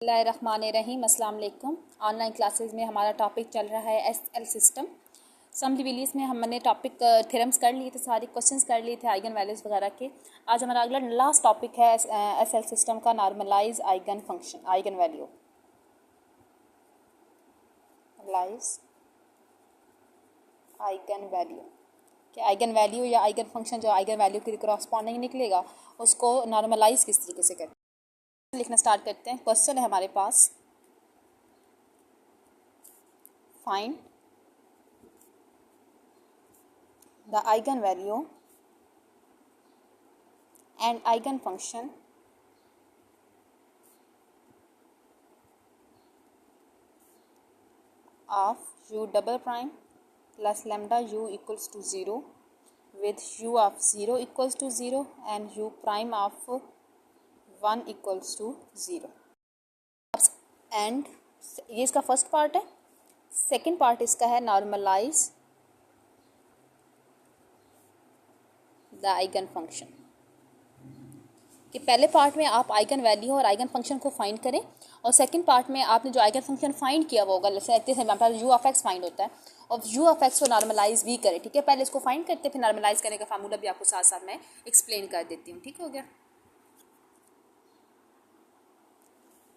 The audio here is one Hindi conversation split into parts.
बिस्मिल्लाहिर्रहमानिर्रहीम। अस्सलाम वालेकुम। ऑनलाइन क्लासेस में हमारा टॉपिक चल रहा है एसएल सिस्टम। सम डिविलियर्स में हमने टॉपिक थ्योरम्स कर लिए थे, सारे क्वेश्चंस कर लिए थे आइगन वैल्यूज़ वगैरह के। आज हमारा अगला लास्ट टॉपिक है एसएल सिस्टम का normalise eigen function, eigenvalue. Normalise eigenvalue कि आइगन वैल्यू या आइगन फंक्शन जो आइगन वैल्यू के करस्पॉन्डिंग निकलेगा उसको नॉर्मलाइज किस तरीके से करें। लिखना स्टार्ट करते हैं। क्वेश्चन है हमारे पास, find the eigenvalue and eigenfunction of u double prime plus lambda u equals to 0 with u of 0 equals to 0 and u prime of 1 equals to 0। And ये इसका फर्स्ट पार्ट है। सेकंड पार्ट इसका है नॉर्मलाइज द आइगन फंक्शन। कि पहले पार्ट में आप आइगन वैल्यू और आइगन फंक्शन को फाइंड करें और सेकंड पार्ट में आपने जो आइगन फंक्शन फाइंड किया वो होगा, जैसे हमारे पास यू ऑफ एक्स फाइंड होता है और यू ऑफ एक्स को नॉर्मलाइज भी करें। ठीक है, पहले इसको फाइंड करते फिर नॉर्मलाइज करने का फार्मूला भी आपको साथ साथ मैं एक्सप्लेन कर देती हूँ। ठीक हो गया।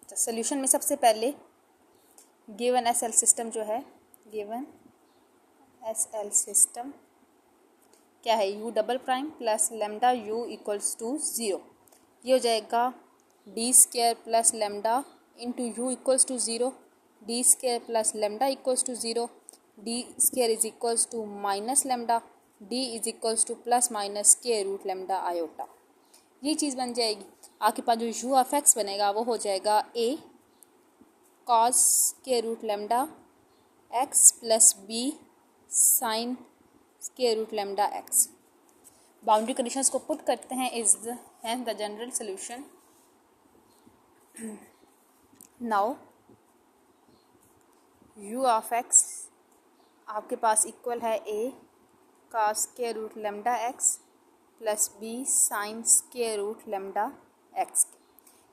तो सोल्यूशन में सबसे पहले गिवन एस एल सिस्टम जो है, गिवन एस एल सिस्टम क्या है, u double prime plus lambda u equals to 0। ये हो जाएगा d square plus lambda into u equals to 0, d square plus lambda equals to 0, d square is equals to minus lambda, d is equals to plus minus square root lambda iota. ये चीज़ बन जाएगी। आपके पास जो यू ऑफ एक्स बनेगा वो हो जाएगा a cos square root lambda x plus b sine square root lambda x. Boundary conditions को पुट करते हैं, is the general solution. Now u of x आपके पास इक्वल है a cos square root lambda x plus b sine square root lambda x.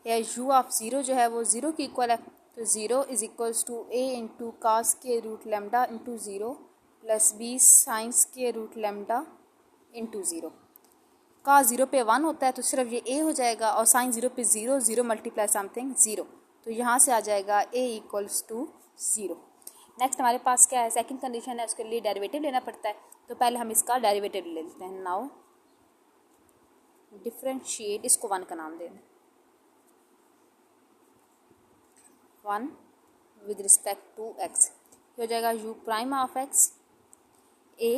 या यू ऑफ 0 जो है वो 0 की इक्वल है, तो 0 is equals to a into cos square root lambda into 0 plus b sine square root lambda into 0। का 0 पे 1 होता है तो सिर्फ ये a हो जाएगा और साइन 0 पे 0, 0 मल्टीप्लाई समथिंग 0, तो यहाँ से आ जाएगा a इक्वल्स टू 0। नेक्स्ट हमारे पास क्या है, सेकंड कंडीशन है, उसके लिए डेरिवेटिव लेना पड़ता है। तो पहले हम इसका डेरिवेटिव ले लेते हैं। नाउ डिफरेंशिएट, इसको 1 का नाम देना, 1 विद रिस्पेक्ट टू x। हो जाएगा u prime of x a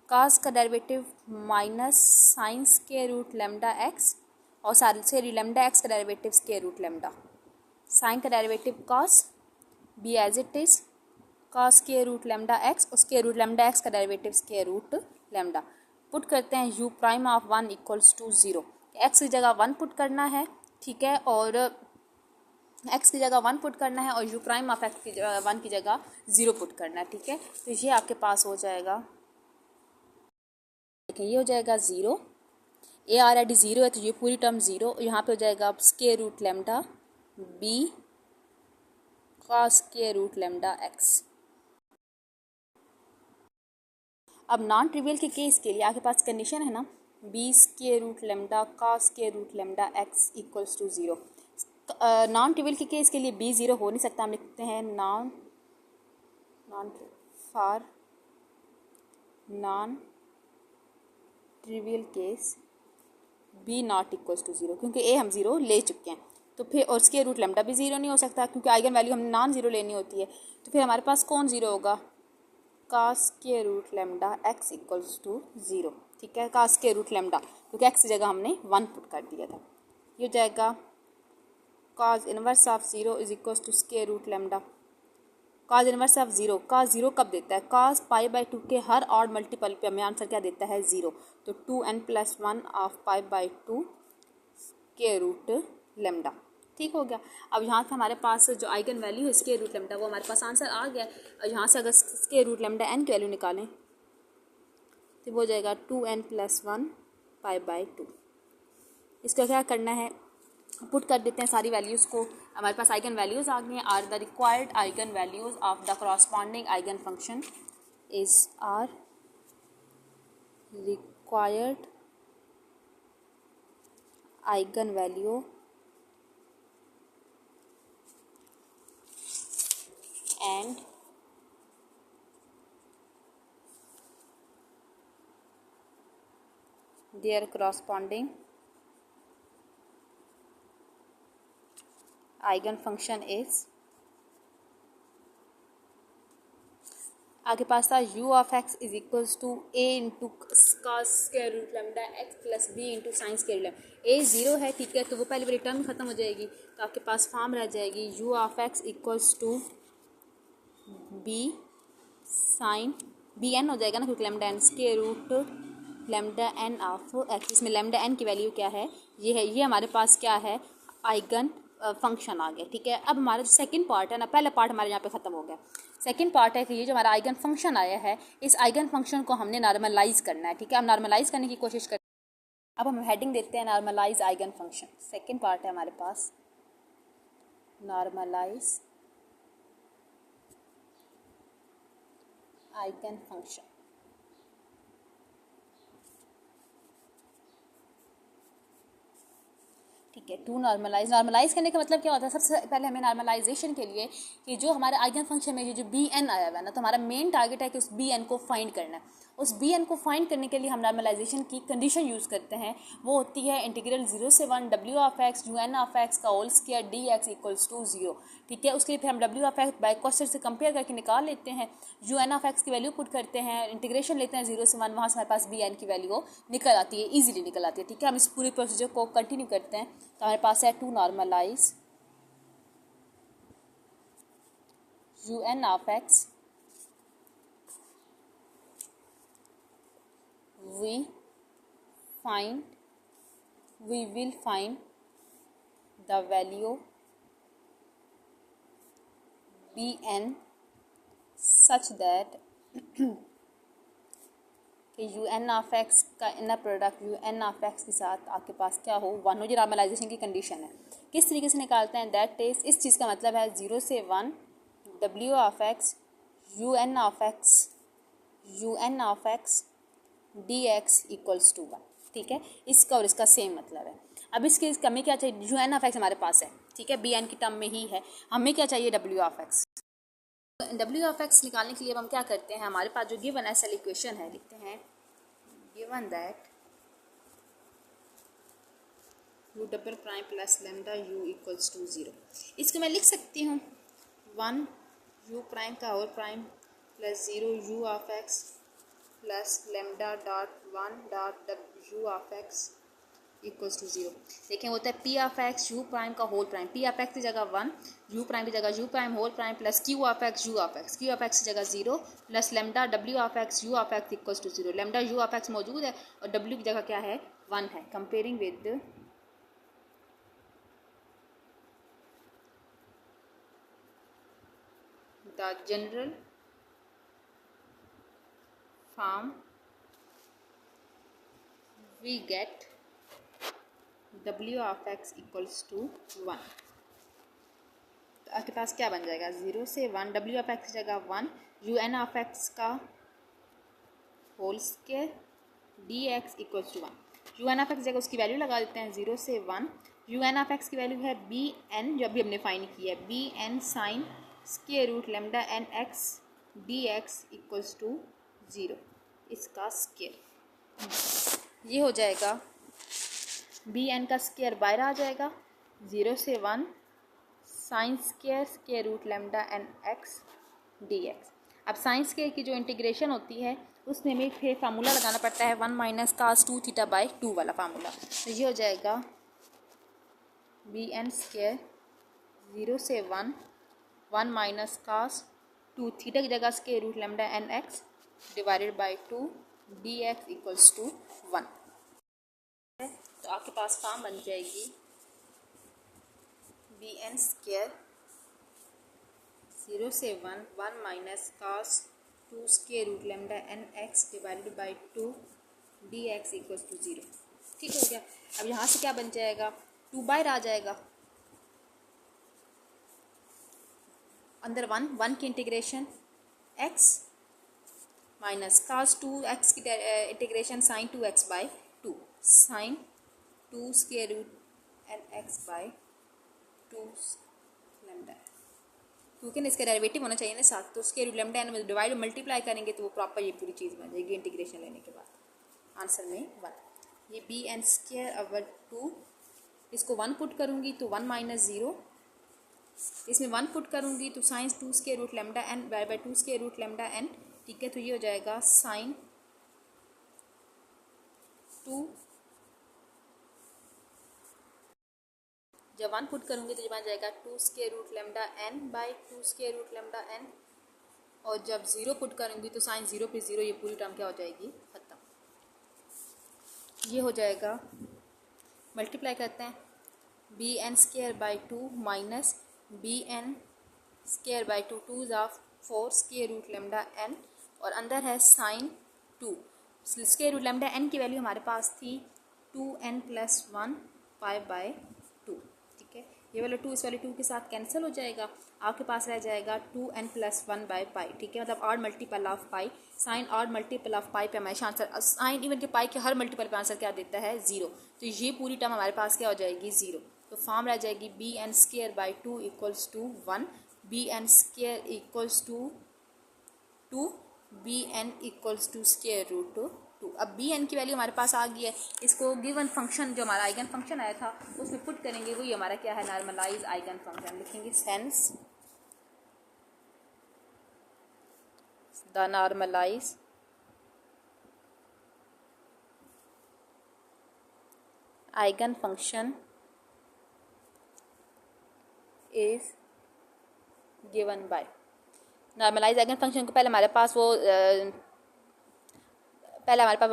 cos का derivative minus sine square root lambda x और सारी लेमडा एक्स का derivative square root lambda, sine का derivative cos b as it is cos square root lambda x और स्क्वायर रूट लेमडा एक्स का derivative square root lambda. Put करते हैं u prime of 1 equals to 0। X की जगह 1 पुट करना है, ठीक है, और एक्स की जगह 1 पुट करना है और यू प्राइम ऑफ एक्स की जगह 1 की जगह 0 पुट करना है। ठीक है, तो ये आपके पास हो जाएगा, ये हो जाएगा 0, ए ऑलरेडी 0 है तो ये पूरी टर्म 0, यहाँ पे हो जाएगा square root lambda b cos square root lambda x. अब नॉन ट्रिवियल के केस के लिए आपके पास कंडीशन है ना, b square root lambda cos square root lambda x equals to 0। Non trivial के केस के लिए बी 0 हो नहीं सकता, हम लिखते हैं non for non trivial case b not equals to 0, क्योंकि ए हम 0 ले चुके हैं। तो फिर और स्क्वायर रूट लेमडा भी 0 नहीं हो सकता क्योंकि आइगन वैल्यू हमने नॉन 0 लेनी होती है। तो फिर हमारे पास कौन 0 होगा, cos square root lambda x equals to 0। ठीक है, कॉस स्क्वायर रूट लेमडा क्योंकि एक्स की जगह हमने 1 पुट कर दिया था। ये हो जाएगा cos inverse of 0 is equals to square root lambda. Cos inverse of 0, cos 0 कब देता है, कॉस पाई बाई 2 के हर ऑड मल्टीपल पे हमें आंसर क्या देता है, 0। तो 2n plus 1 of pi by 2 square root lambda. ठीक हो गया। अब यहाँ से हमारे पास जो आइगन वैल्यू है स्क्वायर रूट लेमडा वो हमारे पास आंसर आ गया। और यहाँ से अगर स्क्वायर रूट लेमडा n की वैल्यू निकालें तो वो हो जाएगा 2n प्लस 1 पाई बाई 2। इसका क्या करना है, पुट कर देते हैं सारी वैल्यूज़ को, हमारे पास आइगन वैल्यूज़ आ गई हैं। Are the required eigenvalues of the corresponding eigen function is are required eigenvalue and their corresponding eigenfunction is, आगे पास था u of x is equals to a into का square root lambda x plus b into sine square root lambda. a 0 है, ठीक है, तो वो पहले वाली टर्म खत्म हो जाएगी, तो आपके पास फॉर्म रह जाएगी u of x equals to b sine b n हो जाएगा ना, क्योंकि lambda n square root lambda n of x. इसमें लेमडा एन की वैल्यू क्या है, ये है, ये हमारे पास क्या है, आइगन फंक्शन आ गया, ठीक है। अब हमारा जो सेकंड पार्ट है ना, पहला पार्ट हमारे यहाँ पे ख़त्म हो गया। सेकंड पार्ट है कि ये जो हमारा आइगन फंक्शन आया है, इस आइगन फंक्शन को हमने नॉर्मलाइज करना है, ठीक है। हम नॉर्मलाइज करने की कोशिश करते हैं। अब हम हेडिंग देते हैं normalise eigen function. Second part है हमारे पास नॉर्मलाइज आइगन फंक्शन, ठीक है। टू नॉर्मलाइज करने का मतलब क्या होता है, सबसे पहले हमें नॉर्मलाइजेशन के लिए कि जो हमारे आइगन फंक्शन में जो बी एन आया हुआ है ना, तो हमारा मेन टारगेट है कि उस बी एन को फाइंड करना है। उस बी एन को फाइंड करने के लिए हम नॉर्मलाइजेशन की कंडीशन यूज़ करते हैं, वो होती है इंटीग्रल 0 से 1 w of x u n of x का whole square d x equals to 0, ठीक है। उसके लिए फिर हम w of x by question से कंपेयर करके निकाल लेते हैं, यू एन ऑफ एक्स की वैल्यू पुट करते हैं, इंटीग्रेशन लेते हैं 0 से 1, वहाँ से हमारे पास बी एन की वैल्यू निकल आती है, ईजिली निकल आती है, ठीक है। हम इस पूरे प्रोसीजर को कंटिन्यू करते हैं, तो हमारे पास है to normalise u n of x we will find the value bn such that कि यू एन ऑफ एक्स का inner product u n of x के साथ आपके पास क्या हो, 1 हो। जो नॉर्मलाइजेशन की कंडीशन है, किस तरीके से निकालते हैं, दैट इज, इस चीज़ का मतलब है 0 से 1 w of x u n of x d x equals to 1, ठीक है। इसका और इसका सेम मतलब है। अब इसके हमें क्या चाहिए, यू एन ऑफ एक्स हमारे पास है, ठीक है, बी एन की टर्म में ही है, हमें क्या चाहिए, W of x. W of x निकालने के लिए अब हम क्या करते हैं, हमारे पास जो गिवन एस एल इक्वेशन है, लिखते हैं given that u double prime plus lambda u equals to 0। इसको मैं लिख सकती हूँ 1 यू प्राइम का whole prime plus 0 u of x plus lambda dot 1 dot u of x equals to 0। देखें, होता है p of x u prime का whole prime, p of x की जगह 1, यू प्राइम की जगह u prime whole prime plus q of x u of x, q of x की जगह 0 प्लस लेमडा डब्ल्यू of x u of x equals to 0। Lambda u of x मौजूद है और डब्ल्यू की जगह क्या है, 1 है। Comparing with the general form we get w of x equals to 1। तो आपके पास क्या बन जाएगा, 0 से 1 w ऑफ एक्स की जगह 1 यू एन ऑफ एक्स का whole square d x equals to 1। U n of x जगह उसकी वैल्यू लगा देते हैं 0 से 1, यू एन ऑफ एक्स की वैल्यू है बी एन, जो अभी हमने फाइंड की है, b n sine square root lambda n x d x equals to 0, इसका स्क्वायर। ये हो जाएगा बी एन का स्क्वायर बाहर आ जाएगा, 0 से 1 sine square root lambda n x d x. अब साइन स्क्वायर की जो इंटीग्रेशन होती है उसमें हमें फिर फार्मूला लगाना पड़ता है 1 माइनस कास 2 थीटा बाई 2 वाला फार्मूला। तो ये हो जाएगा बी एन स्क्वायर 0 से 1 माइनस कास 2 थीटा की जगह square root lambda n x divided by 2 d x equals to 1। तो आपके पास फॉर्म बन जाएगी बी एन स्क्वायर 0 से 1 minus cos 2 square root lambda n x divided by 2 d x equals to 0। ठीक हो गया। अब यहाँ से क्या बन जाएगा, 2 बाहर आ जाएगा, अंदर 1 की integration x minus cos 2x की integration sin 2x by 2, sin 2 square root n x by 2 lambda, क्योंकि इसका डेरिवेटिव होना चाहिए ना साथ, तो स्क्वायर रूट लैम्डा एन में डिवाइड मल्टीप्लाई करेंगे तो वो प्रॉपर ये पूरी चीज़ बन जाएगी इंटीग्रेशन लेने के बाद। आंसर में 1, ये बी एन स्क्वायर ओवर 2, इसको 1 पुट करूँगी तो 1 माइनस 0, इसमें 1 पुट करूँगी तो sine 2 square root lambda n by 2 square root lambda n, ठीक है। तो ये हो जाएगा साइन 2, जब 1 पुट करूँगी तो ये बन जाएगा 2 square root lambda n by 2 square root lambda n, और जब 0 पुट करूँगी तो साइन 0 पे 0, ये पूरी टर्म क्या हो जाएगी, खत्म। ये हो जाएगा, मल्टीप्लाई करते हैं, b n square by 2 minus b n square by 2, 2 is of 4 square root lambda n, और अंदर है sine 2 square root lambda n की वैल्यू हमारे पास थी 2n प्लस 1 पाई बाय 2, ठीक है। ये वाला 2 इस वाले 2 के साथ कैंसिल हो जाएगा, आपके पास रह जाएगा 2n प्लस 1 बाय पाई, ठीक है। मतलब odd multiple of pi, sine odd multiple of pi पे हमेशा आंसर, साइन इवन के पाई के हर मल्टीपल पे आंसर क्या देता है, 0, तो ये पूरी टर्म हमारे पास क्या हो जाएगी, 0। तो फॉर्म रह जाएगी b n square by 2 equals to 1, b n square equals to 2, b n equals to square root 2। अब बी एन की वैल्यू हमारे पास आ गई है, इसको गिवन फंक्शन जो हमारा आइगन फंक्शन आया था उसमें पुट करेंगे, वही हमारा क्या है, नॉर्मलाइज आइगन फंक्शन। लिखेंगे since the normalise eigen function is given by, normalise eigen function को पहले हमारे पास वो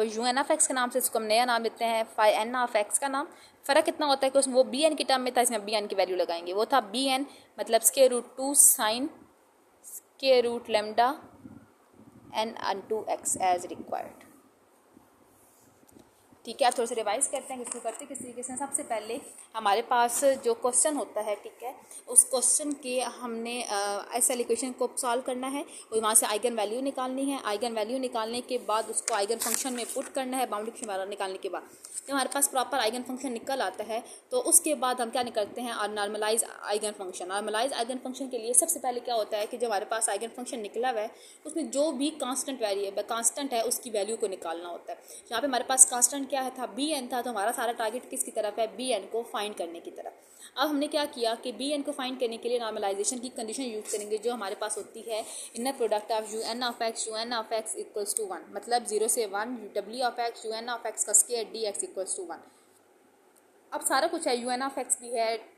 यू एन ऑफ एक्स के नाम से, इसको हम नया नाम देते हैं फाई एन ऑफ एक्स का नाम। फ़र्क कितना होता है कि उसमें वो बी एन की टर्म में था, इसमें बी एन की वैल्यू लगाएंगे, वो था बी एन मतलब square root 2 sine square root lambda n into x as required, ठीक है। अब थोड़ा सा रिवाइज करते हैं, इसको करते किस तरीके से। सबसे पहले हमारे पास जो क्वेश्चन होता है, ठीक है, उस क्वेश्चन के हमने ऐसा इक्वेशन को सॉल्व करना है और वहाँ से आइगन वैल्यू निकालनी है। आइगन वैल्यू निकालने के बाद उसको आइगन फंक्शन में पुट करना है, बाउंड्री कंडीशन निकालने के बाद जब हमारे पास प्रॉपर आइगन फंक्शन निकल आता है तो उसके बाद हम क्या निकलते हैं, और normalise eigen function. Normalise eigen function के लिए सबसे पहले क्या होता है कि जब हमारे पास आइगन फंक्शन निकला हुआ है उसमें जो भी कांस्टेंट वेरिएबल कांस्टेंट है उसकी वैल्यू को निकालना होता है। यहाँ पे हमारे पास कांस्टेंट क्या है था, बी एन था, तो हमारा सारा टारगेट किसकी तरफ है, बी एन को फाइंड करने की तरफ। अब हमने क्या किया कि बी एन को फाइंड करने के लिए नॉर्मलाइजेशन की कंडीशन यूज करेंगे जो हमारे पास होती है inner product of u n of x equals to 1, मतलब 0 से 1 डब्ल्यू of x u n of x का square d x equals to 1। अब सारा कुछ है, यू एन ऑफ एक्स भी है,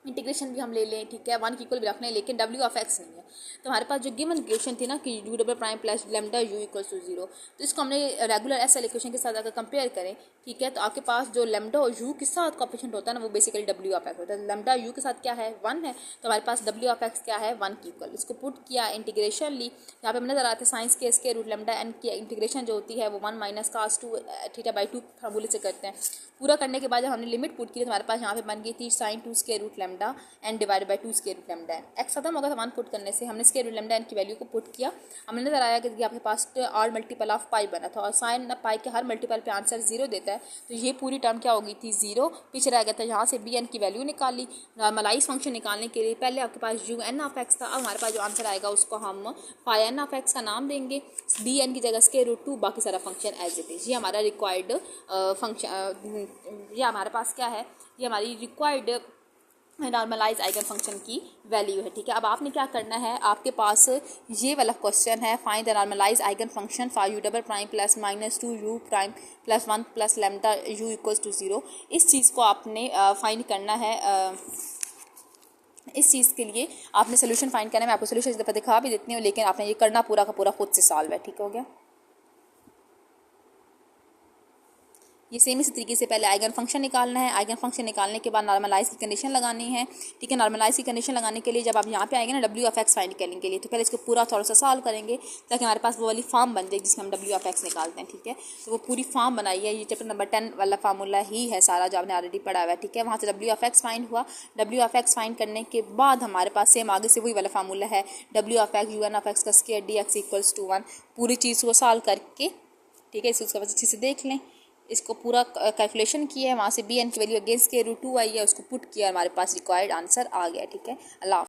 इंटीग्रेशन भी हम ले लें, ठीक है, 1 की इक्वल भी रखना है, लेकिन डब्ल्यू ऑफ एक्स नहीं है। तो हमारे पास जो गिवन इक्वेशन थी ना कि u double prime plus lambda u equals to 0, तो इसको हमने रेगुलर एस एल इक्वेशन के साथ अगर कंपेयर करें, ठीक है, तो आपके पास जो लेमडा और यू के साथ कोएफिशिएंट होता है ना वो बेसिकली डब्ल्यू ऑफ एक्स होता है। लेमडा यू के साथ क्या है, 1 है, तो हमारे पास डब्ल्यू ऑफ एक्स क्या है, 1 की इक्वल। इसको पुट किया, इंटीग्रेशन ली, यहाँ पे हमें नजर आते हैं साइंस के स्क्वायर रूट लेमडा एन की इंटीग्रेशन जो होती है वो 1 माइनस cos 2 थीटा बाई 2 फार्मूले से करते हैं। पूरा करने के बाद जब हमने लिमिट पुट की तो हमारे पास यहाँ पे बन गई थी sine 2 square root lambda n divide by 2 square root lambda n. X खत्म होगा, 1 पुट करने से हमने स्क्वायर रूट लेमडा एन की वैल्यू को पुट किया, हमें नजर आया कि आपके पास ऑड मल्टीपल ऑफ पाई बना था और साइन पाई के हर मल्टीपल पे आंसर 0 देता है, तो ये पूरी टर्म क्या हो गई थी, 0 पीछे रह गया था। यहाँ से बी एन की वैल्यू निकाली, नॉर्मलाइज फंक्शन निकालने के लिए पहले आपके पास यू एन ऑफ एक्स था, अब हमारे पास जो आंसर आएगा उसको हम पाई एन ऑफ एक्स का नाम देंगे, बी एन की जगह स्क्वायर रूट 2, बाकी सारा फंक्शन एज इट इज। ये हमारा रिक्वायर्ड फंक्शन, ये हमारे पास क्या है, ये हमारी रिक्वायर्ड नॉर्मलाइज आइगन फंक्शन की वैल्यू है, ठीक है। अब आपने क्या करना है, आपके पास ये वाला क्वेश्चन है, find the normalise eigen function for u double prime plus minus 2 u prime plus 1 plus lambda u equals to 0। इस चीज़ को आपने फाइंड करना है। इस चीज़ के लिए आपने सोल्यूशन फाइंड करना है। मैं आपको सोल्यूशन इस दफ़ा दिखा भी देती हूँ, लेकिन आपने ये करना पूरा का पूरा खुद से सॉल्व है, ठीक हो गया। ये सेम इसी तरीके से पहले आइगन फंक्शन निकालना है। आइगन फंक्शन निकालने के बाद नॉर्मलाइज की कंडीशन लगानी है, ठीक है। नॉर्मलाइज की कंडीशन लगाने के लिए जब आप यहाँ पे आएंगे ना W(x) फाइंड करने के लिए, तो पहले इसको पूरा थोड़ा सा सॉल्व करेंगे ताकि हमारे पास वो वाली फॉर्म बन जाए जिसमें हम W(x) निकालते हैं, ठीक है। तो वो पूरी फॉर्म बनाई है, ये चैप्टर नंबर 10 वाला फार्मूला ही है सारा जो आपने ऑलरेडी पढ़ा हुआ है, ठीक है। वहाँ से W(x) फाइंड हुआ। W(x) फाइंड करने के बाद हमारे पास सेम आगे से वही वाला फार्मूला है, W(x) UN(x) का स्क्वायर dx = 1। पूरी चीज़ को सॉल्व करके, ठीक है, इसको उसका अच्छे से देख लें। इसको पूरा कैलकुलेशन किया है, वहाँ से bn की वैल्यू अगेंस्ट के √2 आई है, उसको पुट किया, हमारे पास रिक्वायर्ड आंसर आ गया, ठीक है। अल्लाह।